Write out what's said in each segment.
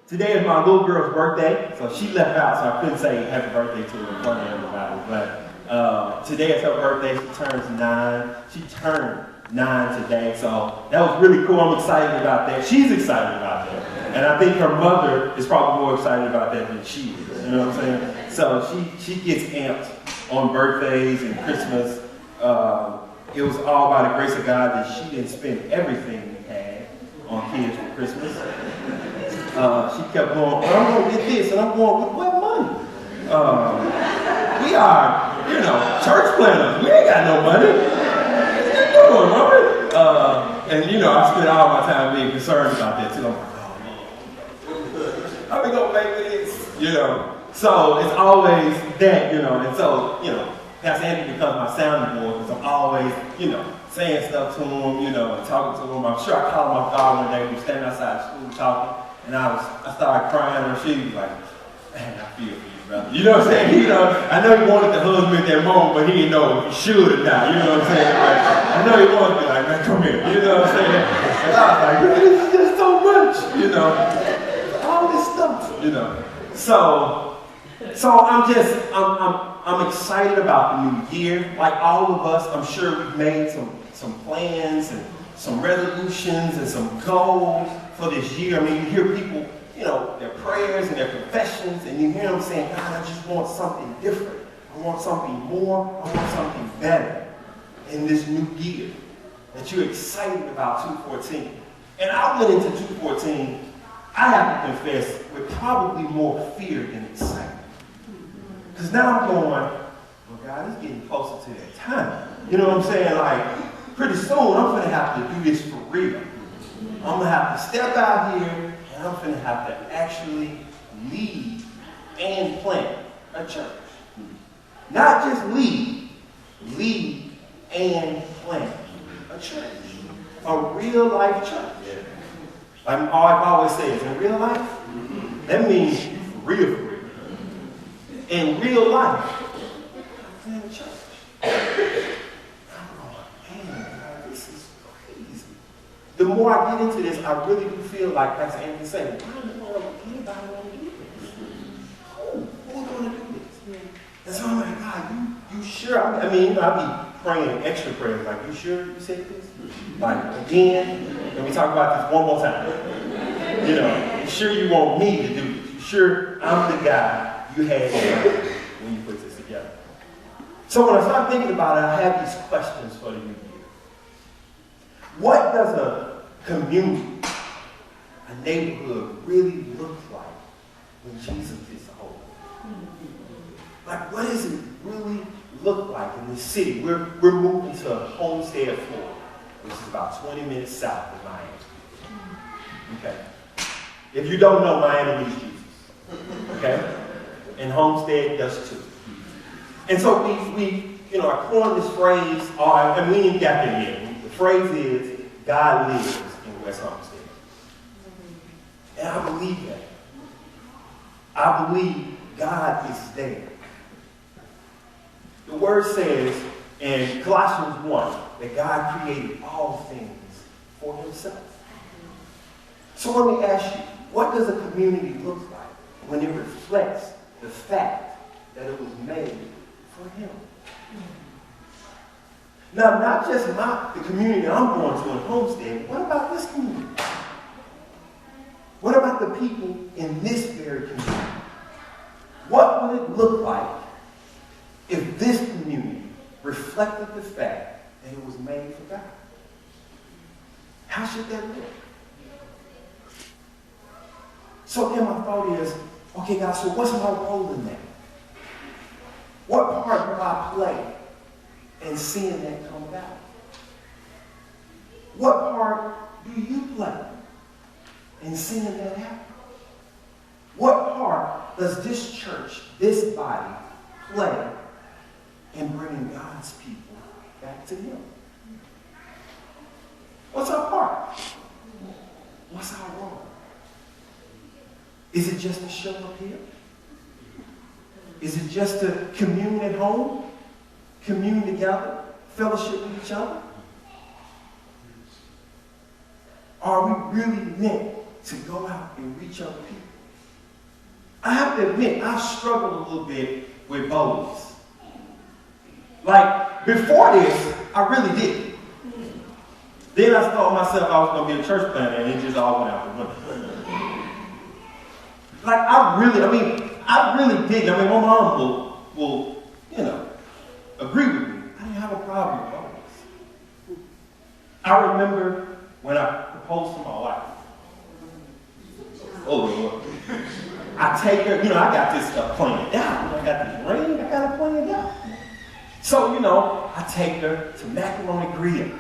Today is my little girl's birthday, so she left out, so I couldn't say happy birthday to her in front of everybody. But today is her birthday. She turns 9. She turned 9 today, so that was really cool. I'm excited about that. She's excited about that. And I think her mother is probably more excited about that than she is. You know what I'm saying? So she gets amped on birthdays and Christmas. It was all by the grace of God that she didn't spend everything we had on kids for Christmas. She kept going, I'm going to get this, and I'm going, with what money? We are, church planners. We ain't got no money. What you doing, Mama? And, I spent all my time being concerned about that, too. I'm like, oh, how we going to pay for this? So it's always that, and so, Pastor Anthony becomes my sounding board, because I'm always, saying stuff to him, and talking to him. I'm sure I called him off guard one day. We were standing outside school talking. And I started crying, and she was like, man, I feel for you, brother. You know what I'm saying? I know he wanted the husband at that moment, but he didn't know if he should or not. You know what I'm saying? Like, I know he wanted to be like, man, come here. You know what I'm saying? And I was like, man, this is just so much, all this stuff, So I'm excited about the new year. Like all of us, I'm sure we've made some plans and some resolutions and some goals for this year. I mean, you hear people, their prayers and their confessions, and you hear them saying, God, I just want something different. I want something more. I want something better in this new year. That you're excited about 2:14. And I went into 2:14, I have to confess, with probably more fear than excitement. Because now I'm going, well, God, it's getting closer to that time. You know what I'm saying? Like, pretty soon, I'm going to have to do this for real. I'm going to have to step out here, and I'm going to have to actually lead and plant a church. Not just lead and plant a church. A real life church. Like I've always said, in real life, that means real. In real life, I plant a church. I'm going, man, God, this is crazy. The more I get into this, I really do feel like Pastor Anthony said, why in the world would anybody want to do this? Who's going to do this? And so I'm like, God, you sure? I mean, I'll be praying extra prayers, like, you sure you said this? Like, again, can we talk about this one more time? You sure you want me to do this? You sure I'm the guy you had when you put this together? So when I start thinking about it, I have these questions for the new year. What does a community, a neighborhood really look like when Jesus is home? Like, what does it really look like in this city? We're moving to Homestead, Florida, which is about 20 minutes south of Miami. Okay. If you don't know, Miami needs Jesus. Okay? And Homestead does too. And so I coined this phrase, and we ain't got there yet. The phrase is, God lives in West Homestead. And I believe that. I believe God is there. The word says in Colossians 1 that God created all things for himself. So let me ask you, what does a community look like when it reflects the fact that it was made for him? Now, not just the community I'm going to in Homestead, what about this community? What about the people in this very community? What would it look like if this community reflected the fact that it was made for God? How should that look? So then my thought is, okay, God, so what's my role in that? What part do I play in seeing that come about? What part do you play in seeing that happen? What part does this church, this body, play in bringing God's people back to him? What's our part? What's our role? Is it just to show up here? Is it just to commune at home? Commune together? Fellowship with each other? Are we really meant to go out and reach other people? I have to admit, I struggled a little bit with boldness. Like, before this, I really did. Then I thought myself I was going to be a church planter, and it just all went out the window. Like, I really did. I mean, my mom will agree with me. I didn't have a problem with boldness. I remember when I proposed to my wife. Oh, Lord. I take her, I got this stuff planned out. I got this ring, I got it planned out. So, I take her to macaroni grill. You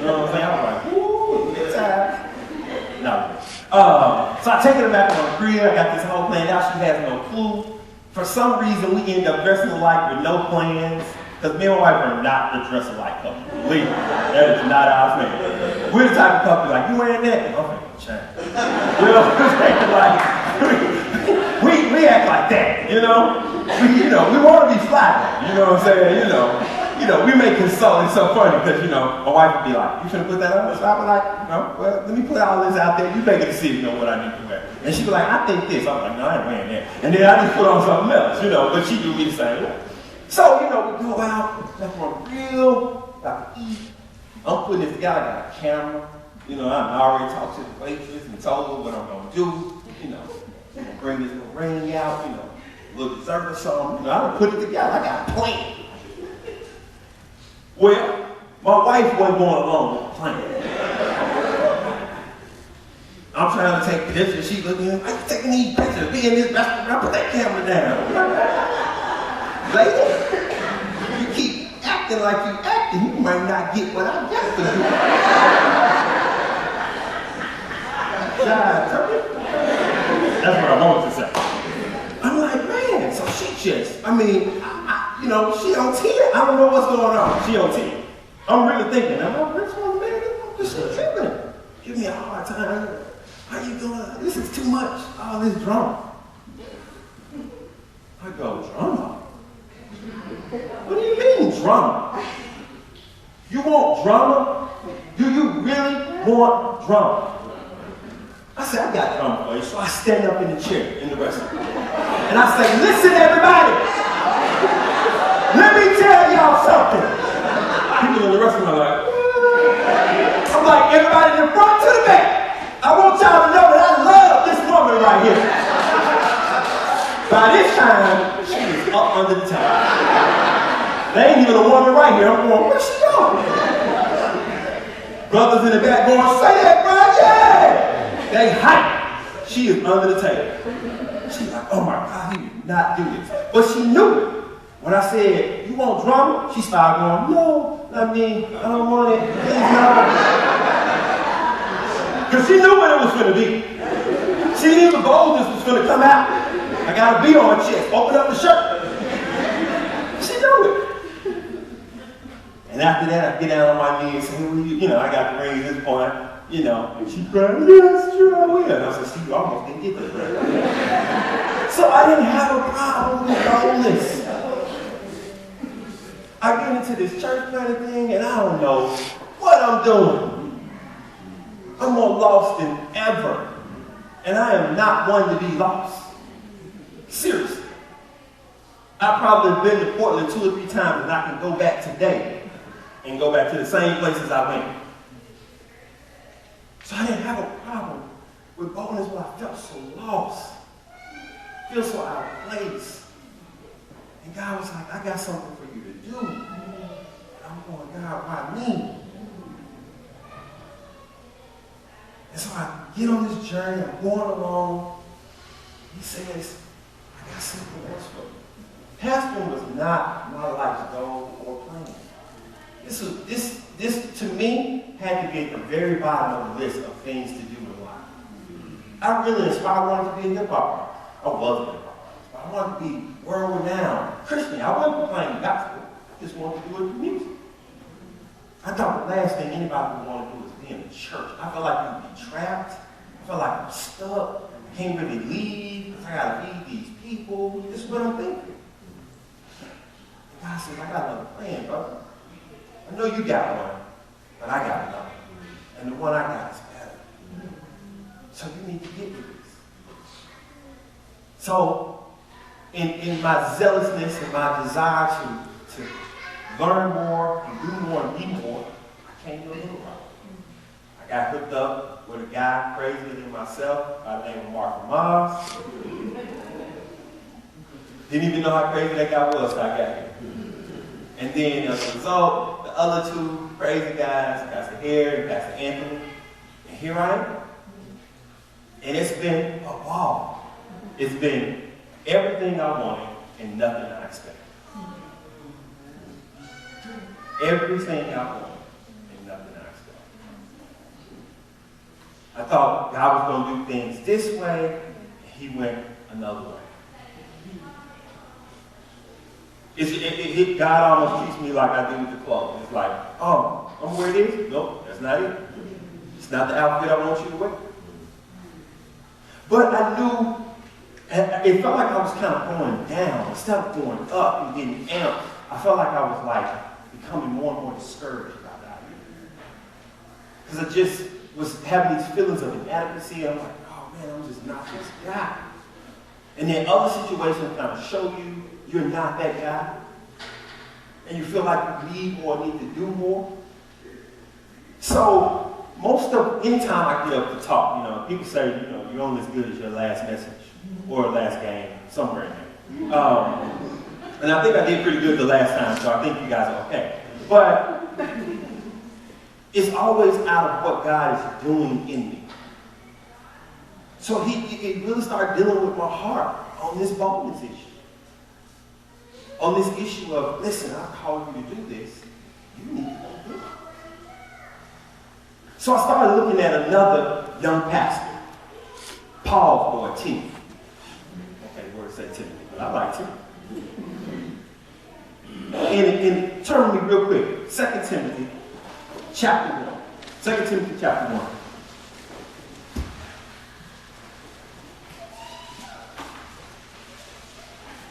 know what I'm saying? I was like, ooh, good time. No. So I take her to macaroni grill, I got this whole planned out, she has no clue. For some reason, we end up dressing alike with no plans, because me and my wife are not the dress alike couple. Believe me, that is not our thing. We're the type of couple like, you wearing that? Okay, change. We act like that, We want to be fly, you know what I'm saying? We make consult. It's so funny because, my wife would be like, you finna put that on? So I was like, no, well, let me put all this out there. You make a decision on what I need to wear. And she'd be like, I think this. I'm like, no, I ain't wearing that. And then I just put on something else, but she do me the same way. So, we go out, that's on the grill, about to eat. I'm putting this together, I got a camera. I already talked to the waitress and told her what I'm going to do. Bring this little ring out, a little dessert or something. I done put it together, I got a plan. Well, my wife wasn't going along with the plan. I'm trying to take pictures, she looking at me, I'm taking these pictures, be in this restaurant, put that camera down. Lady, you keep acting like you acting, you might not get what I got to do. That's what I wanted to say. I'm like, man, so she just, she on 10. I don't know what's going on. She on 10. I'm really thinking, am I principal, man? This is tripping. Give me a hard time. How you doing? This is too much. All this drama. I go, drama? What do you mean, drama? You want drama? Do you really want drama? I said, I got drama for you. So I stand up in the chair in the restaurant. And I say, listen, everybody. Let me tell y'all something. People in the restaurant are like, I'm like, everybody in the front to the back. I want y'all to know that I love this woman right here. By this time, she is up under the table. There ain't even a woman right here. I'm going, where's she going? Brothers in the back going, say that, bro, yeah! They hype. She is under the table. She's like, oh my God, he did not do this. But she knew it. When I said, you want drama? She started going, no, I don't want it. Please, no. Because she knew what it was going to be. She knew the boldness was going to come out. I got a B on my chest. Open up the shirt. She knew it. And after that, I get down on my knees and say, I got the ring at this point. And she cried, yes, sure I will. And I said, see, you almost didn't get that. So I didn't have a problem with boldness. I get into this church planting thing, and I don't know what I'm doing. I'm more lost than ever. And I am not one to be lost. Seriously. I've probably been to Portland 2 or 3 times, and I can go back today and go back to the same places I went. So I didn't have a problem with boldness, but I felt so lost. I feel so out of place. And God was like, I got something for you to do. And I'm going, God, why me? And so I get on this journey, I'm going along. He says, I got something else for you. Pastoring was not my life's goal or plan. This to me had to be at the very bottom of the list of things to do in life. I really wanted to be a hip-hop. I was a hip-hop. I wanted to be world-renowned Christian. I wasn't playing gospel. I just wanted to do it for music. I thought the last thing anybody would want to do is be in a church. I felt like you'd be trapped. I felt like I'm stuck. I can't really leave because I got to feed these people. This is what I'm thinking. And God says, I got another plan, brother. I know you got one, but I got another. And the one I got is better. So you need to get with this. So, in my zealousness and my desire to learn more and do more and be more, I came to Little Rock. I got hooked up with a guy crazier than myself by the name of Mark Mars. Didn't even know how crazy that guy was till I got here. And then as a result, the other two crazy guys, Pastor Harry and Pastor Anthony, and here I am. And it's been a ball. It's been everything I wanted and nothing I expected. Everything I wanted and nothing I expected. I thought God was going to do things this way, and he went another way. God almost treats me like I do with the clothes. It's like, oh, I'm gonna wear this? Nope, that's not it. It's not the outfit I want you to wear. But I knew, it felt like I was kind of going down instead of going up and getting amped. I felt like I was like becoming more and more discouraged about that. Because I just was having these feelings of inadequacy. I'm like, oh man, I'm just not this guy. And then other situations kind of show you you're not that guy. And you feel like you need more, need to do more. So, anytime I get up to talk, people say, you're only as good as your last message or last game, somewhere in there. And I think I did pretty good the last time, so I think you guys are okay. But it's always out of what God is doing in me. So it really started dealing with my heart on this boldness issue. On this issue of, listen, I called you to do this. You need to do it. So I started looking at another young pastor, Paul or Timothy. Okay, word said Timothy, but I like Timothy. And turn with me real quick. 2 Timothy chapter 1. 2 Timothy chapter 1.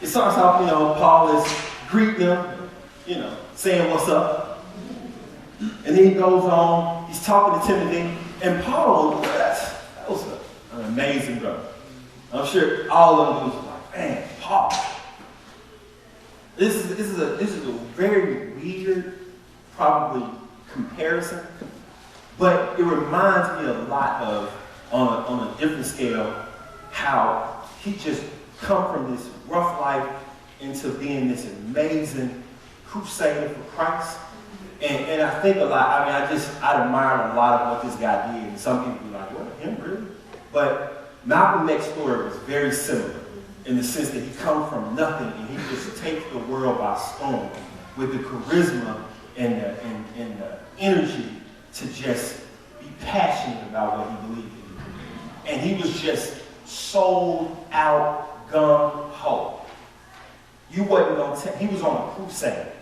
It starts off, Paul is greeting them, saying what's up. And then he goes on, he's talking to Timothy. And Paul, that was an amazing brother. I'm sure all of them was like, man, Paul. This is a very weird, probably, comparison. But it reminds me a lot of, on a different scale, how he just come from this rough life into being this amazing crusader for Christ. And I think a lot, I admired a lot of what this guy did. And some people be like, what, him really? But Malcolm X's story was very similar in the sense that he come from nothing and he just takes the world by storm with the charisma and the energy to just be passionate about what he believed in. And he was just sold out, gung-ho. You wasn't going to he was on a crusade.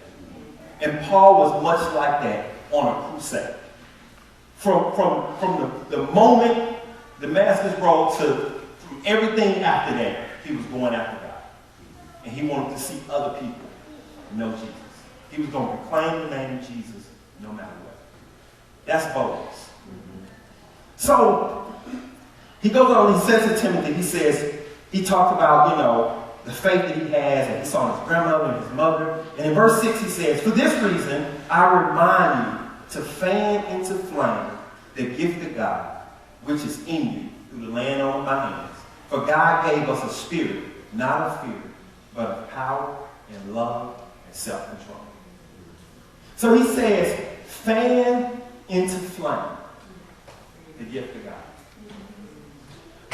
And Paul was much like that on a crusade. From the moment Damascus Road to everything after that, he was going after God. And he wanted to see other people know Jesus. He was going to proclaim the name of Jesus no matter what. That's boldness. So, he goes on, he says to Timothy, he talks about, the faith that he has, and he saw his grandmother and his mother. And in verse 6 he says, for this reason, I remind you to fan into flame the gift of God, which is in you through the laying on of my hands. For God gave us a spirit, not of fear, but of power and love and self-control. So he says, fan into flame the gift of God.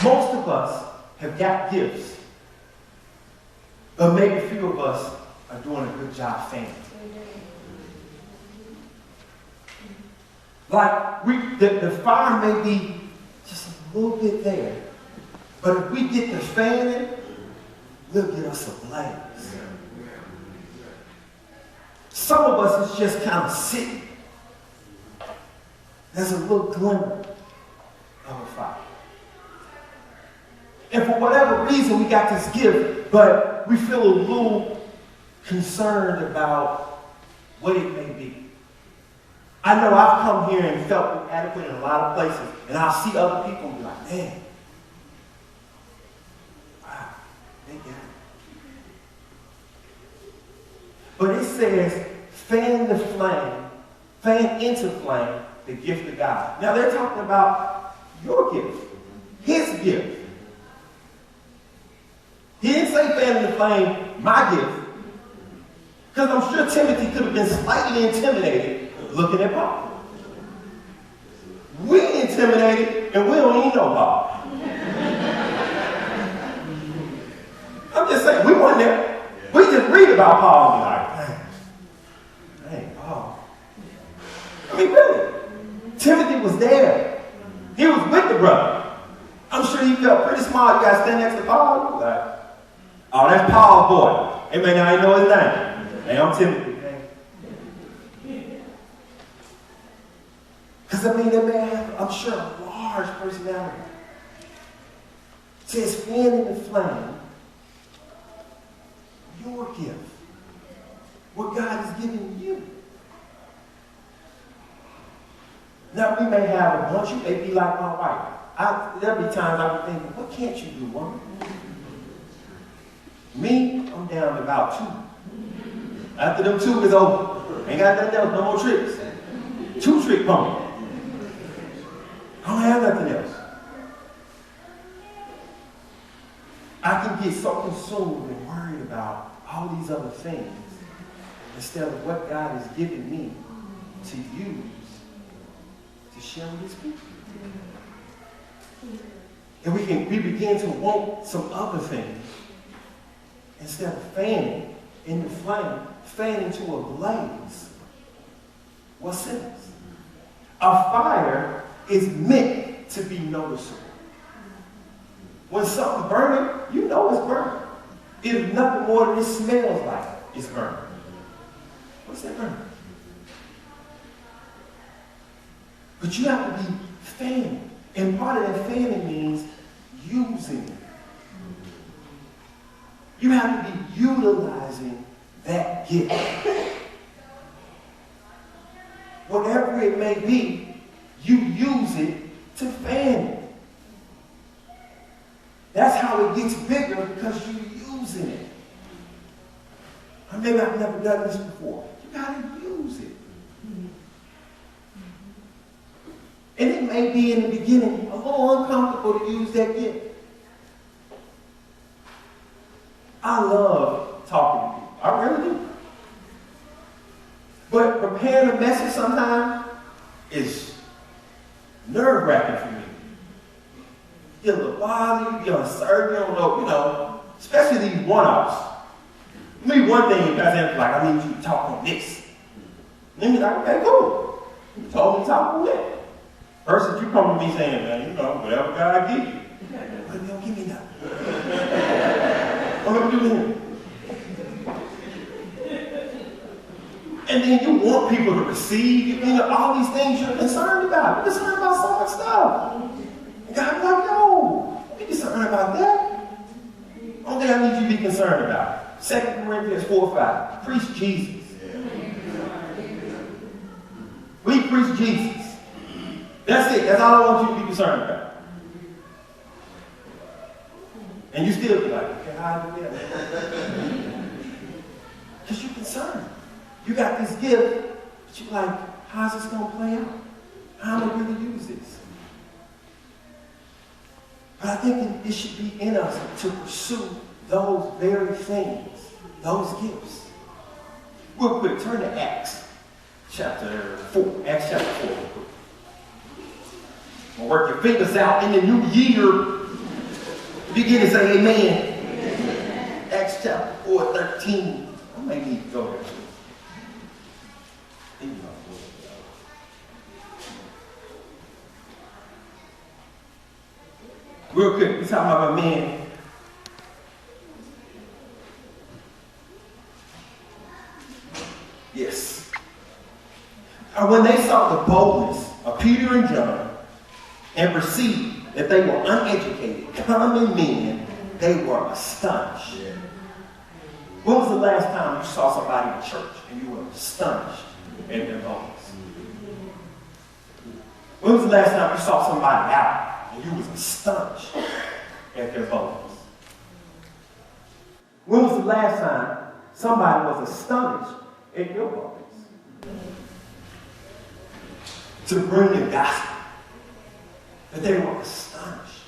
Most of us have got gifts, but maybe few of us are doing a good job fanning. Like, the fire may be just a little bit there, but if we get the fanning, we'll get us a blaze. Some of us is just kind of sitting. There's a little glimmer of a fire. And for whatever reason, we got this gift, but we feel a little concerned about what it may be. I know I've come here and felt inadequate in a lot of places, and I'll see other people and be like, man, wow, They got it. But it says, fan the flame, fan into flame the gift of God. Now they're talking about your gift, his gift. He didn't say fan the flame, my gift. Because I'm sure Timothy could have been slightly intimidated looking at Paul. We intimidated and we don't even know Paul. I'm just saying, we weren't there. We just read about Paul and be like, dang, Paul. I mean, really. Timothy was there. He was with the brother. I'm sure he felt pretty small. You guys stand next to Paul. Like, oh, that's Paul's boy. They may not even know his name. Hey, I'm Timothy. Because, I mean, they may have, I'm sure, a large personality. It says, fan in the flame your gift. What God has given you. Now, we may have a bunch. You may be like my wife. There'll be times I'll be thinking, what can't you do, woman? Me, I'm down to about 2. After them 2 is over, ain't got nothing else, no more tricks. 2-trick pony. I don't have nothing else. I can get so consumed and worried about all these other things instead of what God has given me to use to share with his people. And we begin to want some other things instead of fanning in the flame, fanning to a blaze. What's this? A fire is meant to be noticeable. When something's burning, you know it's burning. It is nothing more than it smells like it's burning. What's that burning? But you have to be fanning. And part of that fanning means using it. You have to be utilizing that gift. Whatever it may be, you use it to fan it. That's how it gets bigger, because you're using it. Or maybe I've never done this before. You got to use it. And it may be in the beginning a little uncomfortable to use that gift. I love talking to people. I really do. But preparing a message sometimes is nerve-wracking for me. You get a little bothered, you get uncertain, you don't know, especially these one-offs. Maybe one thing you guys have, like, I need you to talk on this. And then you're like, okay, cool. You told me to talk on that. Versus you come to me saying, man, whatever God give you. But you don't give me nothing. What am I doing? And then you want people to receive, all these things you're concerned about. You're concerned about so much stuff. And God be like, yo, be concerned about that. Only thing I need you to be concerned about. 2 Corinthians 4:5. Preach Jesus. We preach Jesus. That's it. That's all I want you to be concerned about. And you still be like, okay, how do I do that? Because you're concerned. You got this gift, but you're like, how's this going to play out? How am I going to use this? But I think it should be in us to pursue those very things, those gifts. Real quick, turn to Acts chapter 4. Acts chapter 4. Work your fingers out in the new year. Begin to say amen. Amen. Acts chapter 4:13. I may need to go there. Real quick, we're talking about my man. Yes. And when they saw the boldness of Peter and John, and perceived that they were uneducated, common men, they were astonished. Yeah. When was the last time you saw somebody in church and you were astonished at their boldness? When was the last time you saw somebody out and you was astonished at their boldness? When was the last time somebody was astonished at your boldness? To bring the gospel. That they were astonished.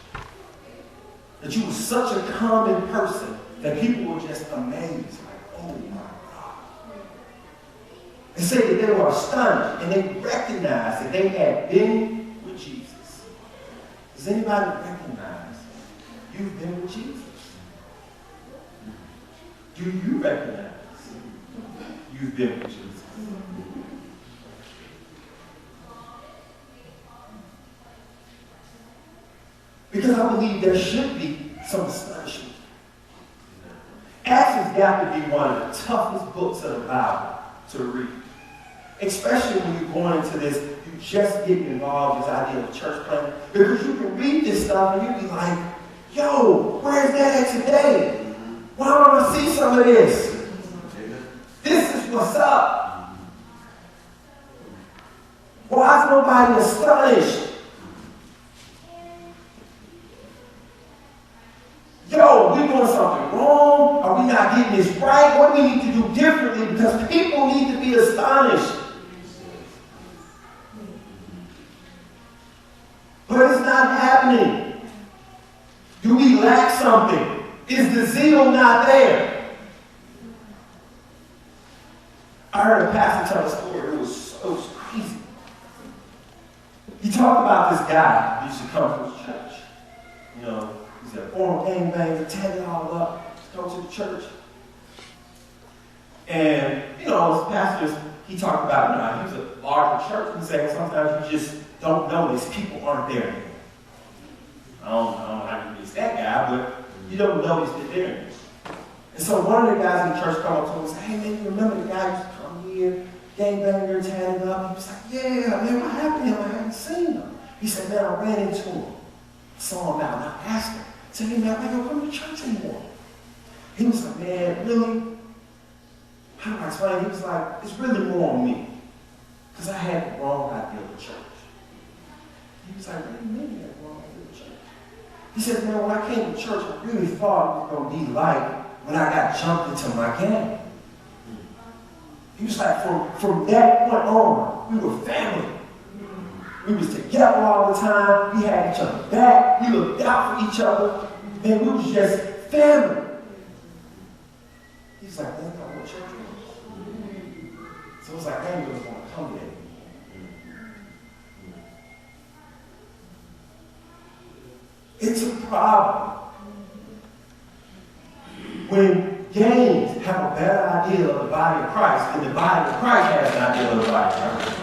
That you were such a common person that people were just amazed. Like, oh my God. They say that they were astonished and they recognized that they had been with Jesus. Does anybody recognize you've been with Jesus? Do you recognize you've been with Jesus? Because I believe there should be some astonishment. Acts has got to be one of the toughest books of the Bible to read. Especially when you're going into this, you're just getting involved with this idea of church planting. Because you can read this stuff and you be like, yo, where's that at today? Why don't I see some of this? This is what's up. Why is nobody astonished? Yo, we doing something wrong? Are we not getting this right? What do we need to do differently? Because people need to be astonished. But it's not happening. Do we lack something? Is the zeal not there? I heard a pastor tell a story. It was crazy. He talked about this guy who used to come to his church. You know, he's a former gangbanger, tear it all up, go to the church. And, you know, as pastors, he talked about, he was a larger church. He said sometimes you just don't notice people aren't there anymore. I don't know how you miss that guy, but you don't notice that they're there. And so one of the guys in the church came up to him and said, hey man, you remember the guy who used to come here, gangbanger, tatted up? He was like, yeah, man, what happened to him? I haven't seen him. He said, man, I ran into him. I saw him out and I asked him. I said, hey man, why don't come to church anymore? He was like, man, really? How do I explain? He was like, it's really more on me. Because I had the wrong idea of the church. He was like, what do you mean you had the wrong idea of the church? He said, man, when I came to church, I really thought it was going to be like when I got jumped into my gang. He was like, from that point on, we were family. We was together all the time. We had each other back. We looked out for each other. Man, we was just family. He's like, that's not what church was. So it was like, man, we was going to come there. It's a problem when gangs have a better idea of the body of Christ than the body of Christ has an idea of the body of Christ.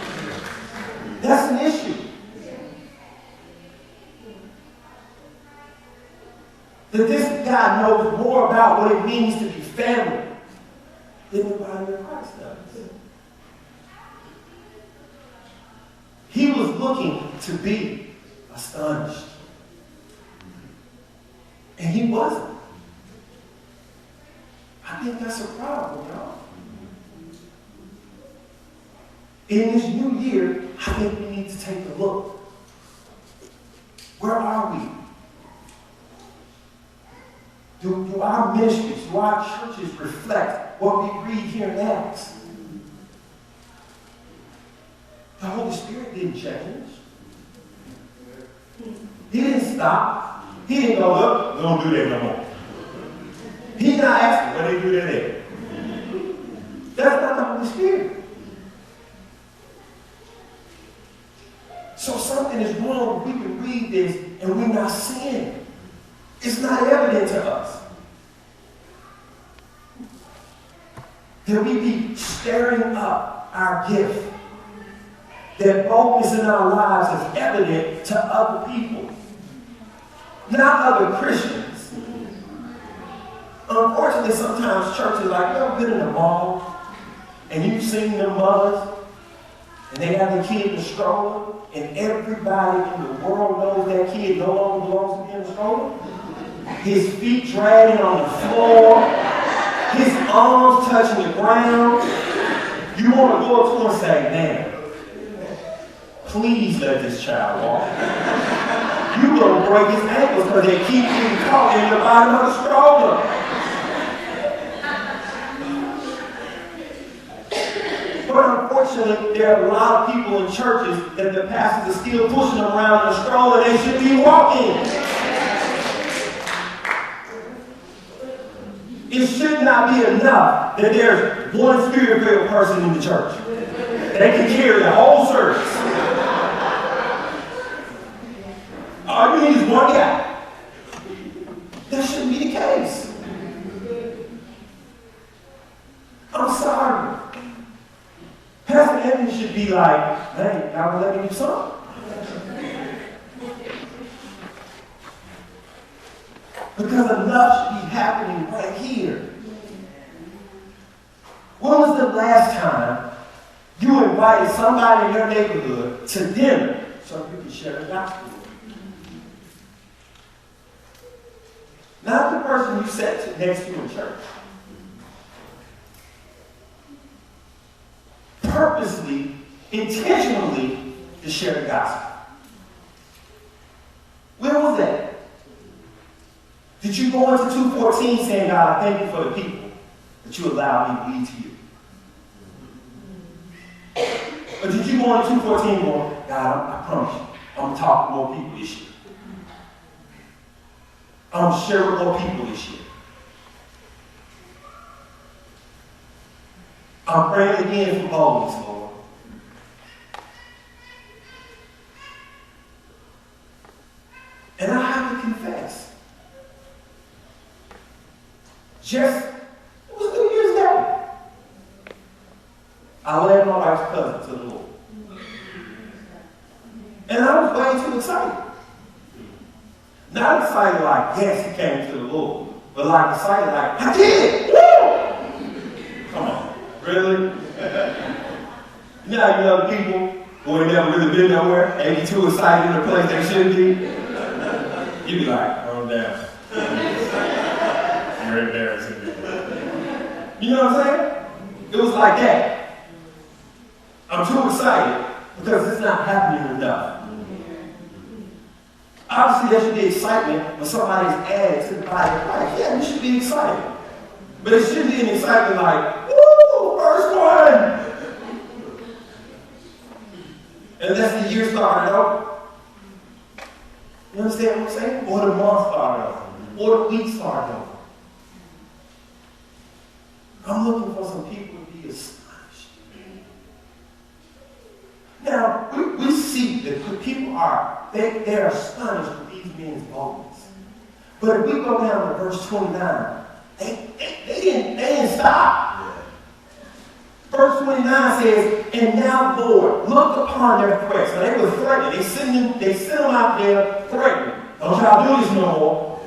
That's an issue. That this guy knows more about what it means to be family than the body of Christ does. He was looking to be astonished. And he wasn't. I think that's a problem, y'all. In this new year, I think we need to take a look. Where are we? Do our ministries, do our churches reflect what we read here in Acts? The Holy Spirit didn't change. He didn't stop. He didn't go, look, we don't do that no more. He's not asking what they do that there. That's not the Holy Spirit. So something is wrong. We can read this and we're not seeing it. It's not evident to us. That we be stirring up our gift. That boldness in our lives is evident to other people. Not other Christians. Unfortunately, sometimes churches like, you ever been in the mall and you've seen their mothers and they have their kid in the stroller and everybody in the world knows that kid no longer belongs to be in the stroller? His feet dragging on the floor, his arms touching the ground. You want to go up to him and say, man, please let this child walk. You're going to break his ankles because they keep getting caught in the bottom of the stroller. unfortunately, there are a lot of people in churches that the pastors are still pushing around in a stroller they should be walking. It should not be enough that there's one spirit-filled person in the church. They can carry the whole service. All you need is one guy. That shouldn't be the case. I'm sorry. Pastor Evans should be like, man, y'all let me do something. Because enough should be happening right here. When was the last time you invited somebody in your neighborhood to dinner so you could share the gospel? Not the person you sat next to in church. Purposely, intentionally, to share the gospel. Where was that? Did you go into 2:14 saying, God, I thank you for the people that you allowed me to lead to you? Or did you go into 2:14 going, God, I promise you, I'm going to talk to more people this year. I'm going to share with more people this year. I'm praying again for boldness, Lord. And I have to confess, it was New Year's Day. I led my wife's cousin to the Lord. And I was way too excited. Not excited like, yes, he came to the Lord, but like excited like, I did! Woo! Come on, really? You know how you know people who ain't never really been nowhere, they be too excited in the place they shouldn't be? You be like, calm down. You're embarrassing me. You know what I'm saying? It was like that. I'm too excited because it's not happening enough. Obviously, there should be excitement when somebody's added to the body of Christ. Yeah, we should be excited. But it shouldn't be an excitement like, woo, first one! Unless the year started out. You understand what I'm saying? Or the month started out. Or the week started out. I'm looking for some people to be astonished. Now, we see that people they're astonished with these men's boldness. But if we go down to verse 29, they didn't stop. Verse 29 says, and now, Lord, look upon their threats. Now, they were threatening. They sent them out there threatening. Don't y'all do this no more.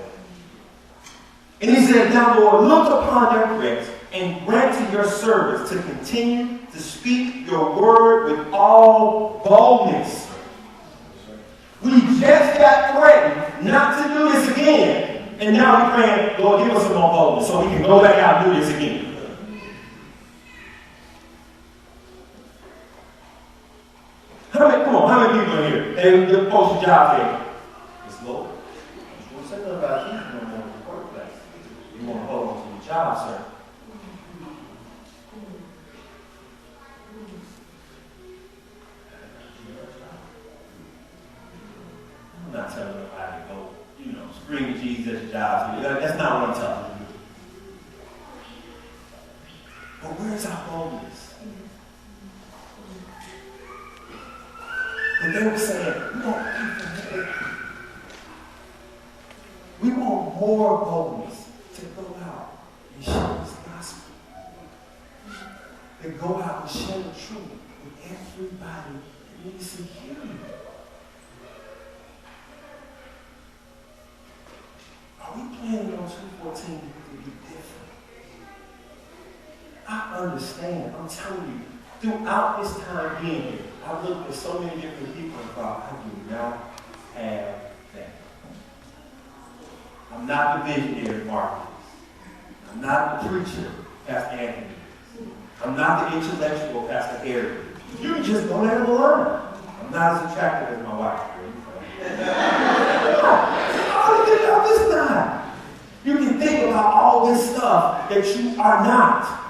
And he said, now, Lord, look upon their threats and grant to your servants to continue to speak your word with all boldness. We just got threatened not to do this again. And now we're praying, Lord, give us some more boldness so we can go back out and do this again. How many people in here? They just post a job there. It's Lord. You don't say nothing about you no more in the workplace. You want to hold on to your job, sir. I'm not telling nobody to go, scream Jesus at your job. That's not what I'm telling you. But where's our boldness? And they were saying, we want more boldness to go out and share this gospel. To go out and share the truth with everybody that needs to hear you. Are we planning on 2:14 to be different? I understand. I'm telling you, throughout this time being here, I've looked at so many different people and thought, I do not have that. I'm not the visionary Marcus. I'm not the preacher, Pastor Anthony. I'm not the intellectual, Pastor Harry. You can just go let him alone. I'm not as attractive as my wife. It's not. You can think about all this stuff that you are not.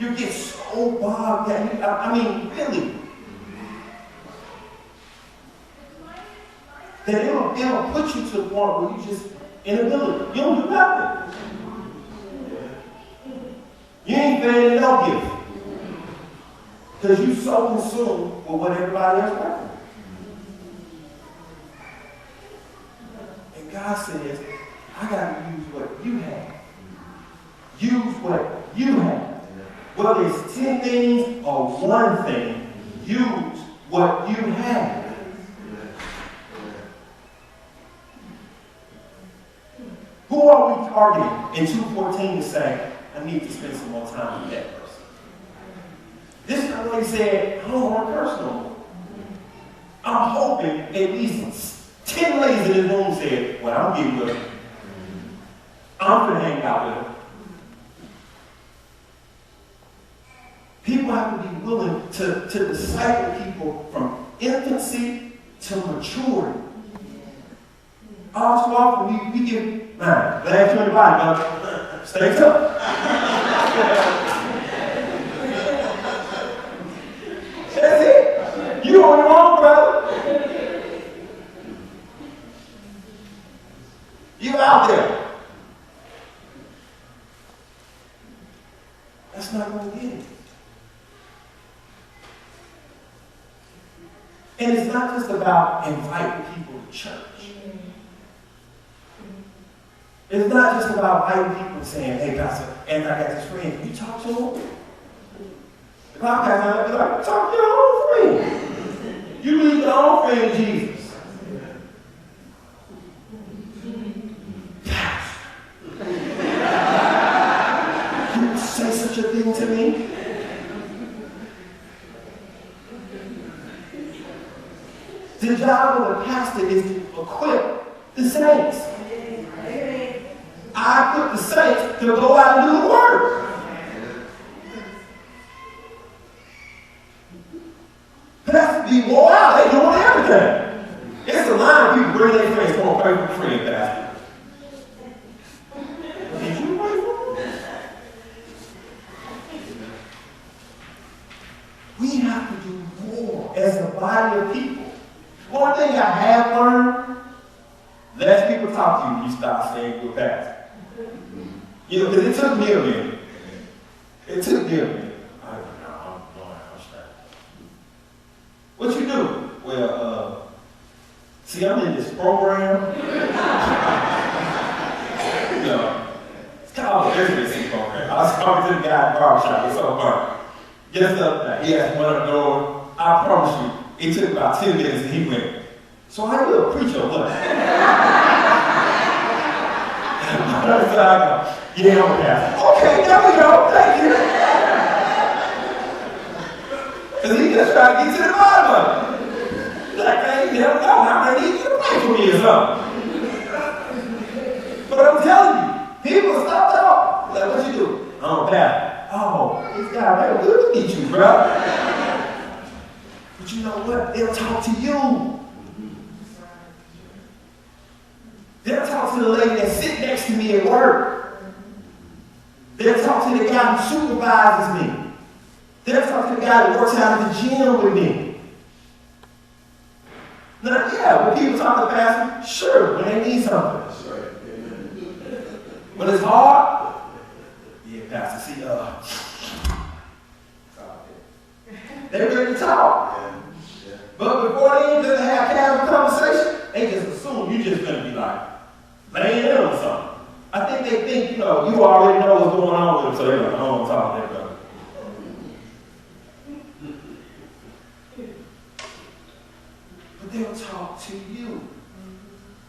You get so bogged down. I mean, really. That it'll put you to the point where you just inability. You don't do nothing. You ain't paying no gift. Because you're so consumed with what everybody else wants. And God says, I got to use what you have. Use what you have. Whether it's 10 things or one thing, use what you have. Who are we targeting in 2:14 to say, I need to spend some more time with that person? This young lady said, I don't want to curse no more. I'm hoping at least 10 ladies in this room said, well, I'm getting with her. I'm going to hang out with her. People have to be willing to disciple people from infancy to maturity. All too often, we get, man, last you in the body, but stay tough. That's it. You on your own, brother. You out there. That's not going to get it. And it's not just about inviting people to church. It's not just about inviting people and saying, hey, Pastor, and I got this friend. Can you talk to him? The podcast, I'd be like, talk to your own friend. You leave your own friend Jesus. You say such a thing to me? The job of the pastor is to equip the saints. I equip the saints to go out and do the work. Pastors be wore out. They doing everything. It's a line of people bring their friends. Come on, pray for a friend, Pastor. Did you pray for them? We have to do more as a body of people. One thing I have learned, less people talk to you when you stop saying good pastor. You know, because it took me a minute. It took me a minute. I don't know, I'm sorry. What you do? Well, see, I'm in this program. You know, it's called a residency program. I was talking to the guy at the barbershop. It's so fun. Just the other day, he asked me what I'm doing. I promise you, it took about 10 minutes and he went, so how you a preacher or what? So I go, yeah, I'm a pastor. Okay, there we go, thank you. Because he just tried to get to the bottom of it. Like, man, you never know, I might need you to pray for me or something. But I'm telling you, people stop talking. Like, what you do? I'm a pastor. Oh, this guy, man, good to meet you, bro. But you know what? They'll talk to you. They'll talk to the lady that sits next to me at work. They'll talk to the guy who supervises me. They'll talk to the guy that works out at the gym with me. Now, yeah, when people talk to pastor, sure, when they need something. But it's hard. Yeah, pastor, see, they're ready to talk. But before they even have casual conversation, they just assume you're just going to be like laying in on something. I think they think, you know, you already know what's going on with them, so they're like, I don't want to talk to that brother. But they'll talk to you.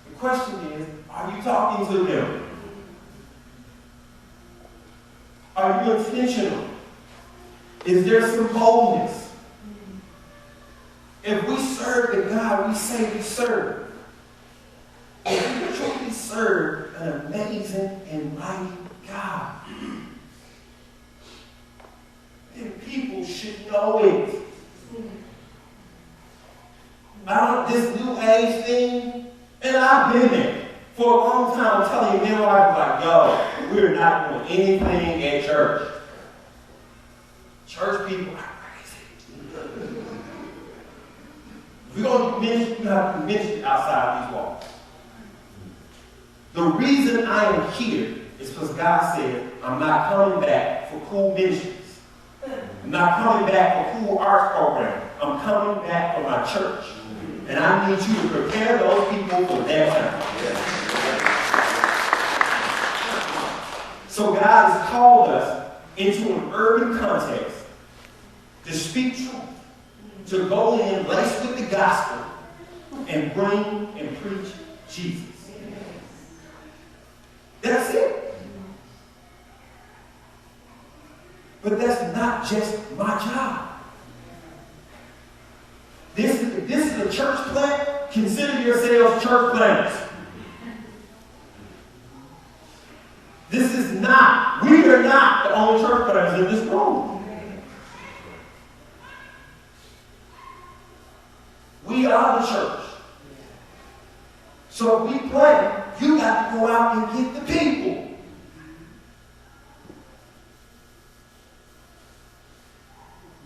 The question is, are you talking to them? Are you intentional? Is there some boldness? If we serve the God we say we serve, if we truly serve an amazing and mighty God, then people should know it. This new age thing, and I've been there for a long time. I'm telling you, men are like, yo, we're not doing anything at church. Church people are crazy. If we're going to do ministry, we have to do ministry outside these walls. The reason I am here is because God said, I'm not coming back for cool ministries. I'm not coming back for cool arts programs. I'm coming back for my church. And I need you to prepare those people for their time. So God has called us into an urban context to speak truth, to go in, lace with the gospel, and bring and preach Jesus. That's it. But that's not just my job. This is a church plant. Consider yourselves church planters. We are not the only church planters in this room. We are the church. So if we plant, you got to go out and get the people.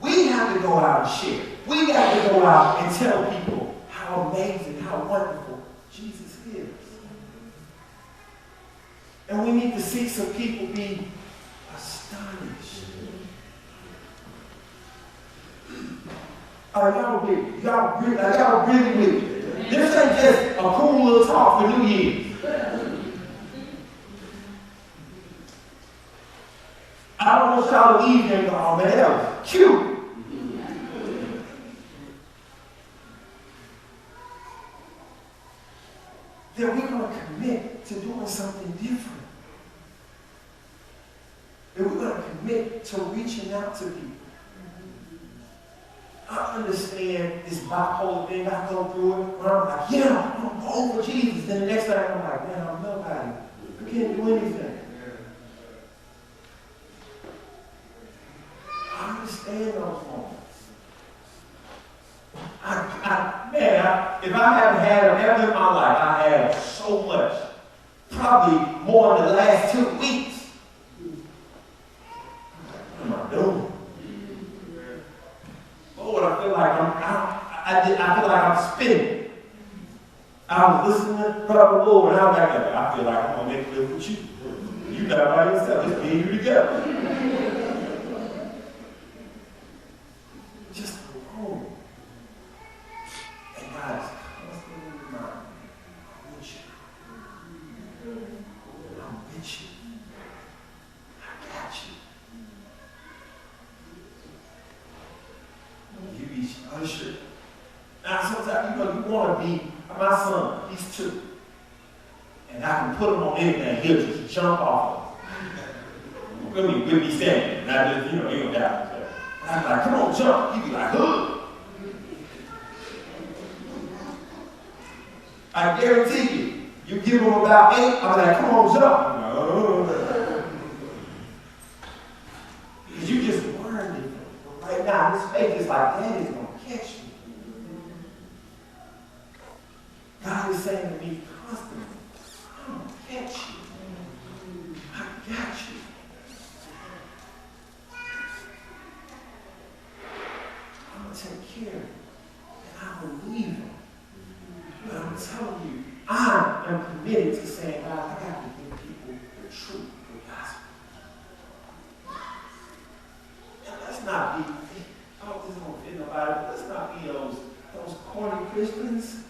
We have to go out and share. We got to go out and tell people how amazing, how wonderful Jesus is. And we need to see some people be astonished. Y'all really with me. This ain't just a cool little talk for New Year's. I don't want y'all to leave here and go, oh man, that was cute. That we're going to commit to doing something different. That we're going to commit to reaching out to people. I understand this bipolar thing. I go through it where I'm like, yeah, I'm going for Jesus. Then the next time I'm like, man, I'm nobody. I can't do anything. I understand those moments. If I haven't had them ever in my life, I had so much. Probably more in the last 2 weeks. What am I doing? Lord, I feel like I feel like I'm spinning. I was listening to Brother Lord, and I was like, I feel like I'm going to make a live with you. You're not by yourself. It's me and you together. Just alone. And God is constantly reminding me, I'm with you. I'm with you. I got you. You be ushered. Now, sometimes, you want to be, my son, he's 2. And I can put him on anything, he'll just jump off of it. We'll be standing. Not just, he don't die. And I'm like, come on, jump. He'd be like, huh. I guarantee you, you give him about 8, I'm like, come on, jump. No. Because you just learned it. But right now, his faith is like, Daddy's going to catch me. God is saying to me constantly, I'm going to catch you. I got you. I'm going to take care of you. And I believe him. But I'm telling you, I am committed to saying, God, I got to give people the truth, the gospel. And let's not be, oh, this don't fit nobody, but let's not be those corny Christians.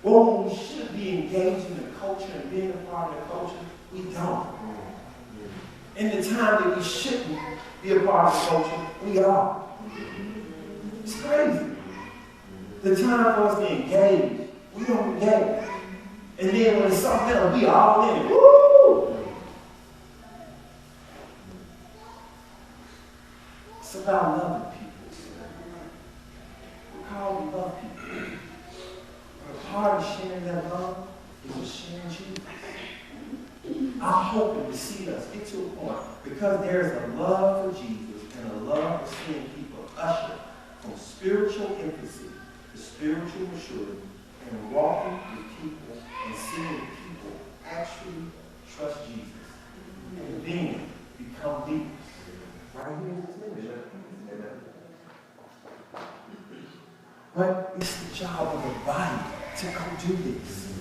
Well, we should be engaged in the culture and being a part of the culture, we don't. In the time that we shouldn't be a part of the culture, we are. It's crazy. The time for us to engage, we don't engage. And then when it's something else, we all in it. Woo! It's about loving people. We're called to love people. But part of sharing that love is just sharing Jesus. I'm hoping to see us get to a point, because there's a love for Jesus and a love for seeing people ushered from spiritual infancy to spiritual maturity, and walking with people and seeing people actually trust Jesus and then become leaders. right here in this ministry. But it's the job of the body to go do this.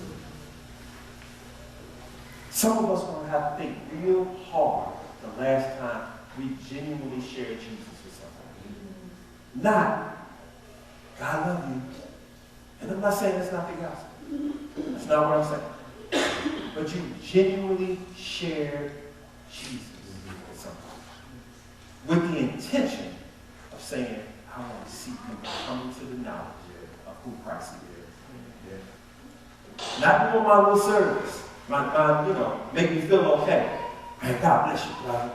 Some of us are going to have to think real hard the last time we genuinely shared Jesus with someone. Not, God love you. And I'm not saying that's not the gospel. That's not what I'm saying. But you genuinely shared Jesus with someone. With the intention of saying, I want to see you come to the knowledge of who Christ is. Not doing my little service. Make me feel okay. Man, God bless you, brother.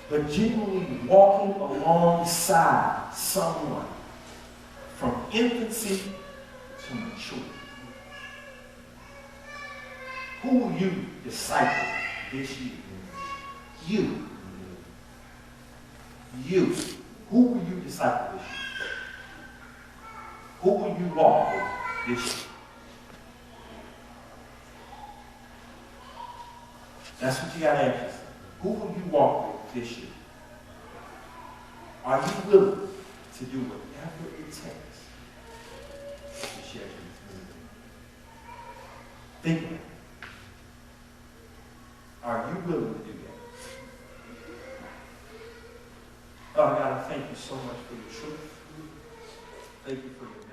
But genuinely walking alongside someone from infancy to maturity. Who will you disciple this year? You. Who will you disciple this year? Who will you walk with this year? That's what you got to ask yourself. Who will you walk with this year? Are you willing to do whatever it takes to share Jesus? Think of it. Are you willing to do that? Father God, I thank you so much for your truth. Thank you for your